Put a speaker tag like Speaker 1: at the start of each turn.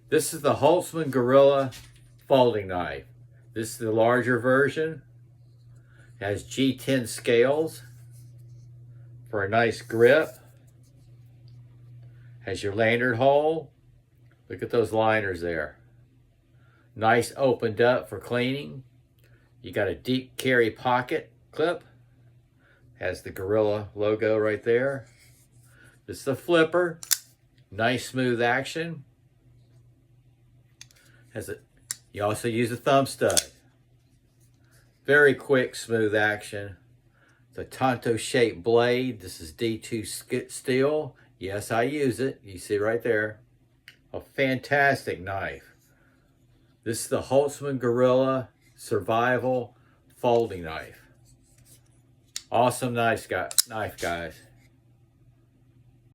Speaker 1: This is the Holtzman Gorilla folding knife. This is the larger version. It has G10 scales for a nice grip. Has your lanyard hole. Look at those liners there. Nice opened up for cleaning. You got a deep carry pocket clip. Has the Gorilla logo right there. This is the flipper. Nice smooth action. You also use a thumb stud. Very quick, smooth action. It's a Tonto shaped blade. This is D2 steel. Yes, I use it. You see right there. A fantastic knife. This is the Holtzman Gorilla Survival Folding Knife. Awesome knife, guys.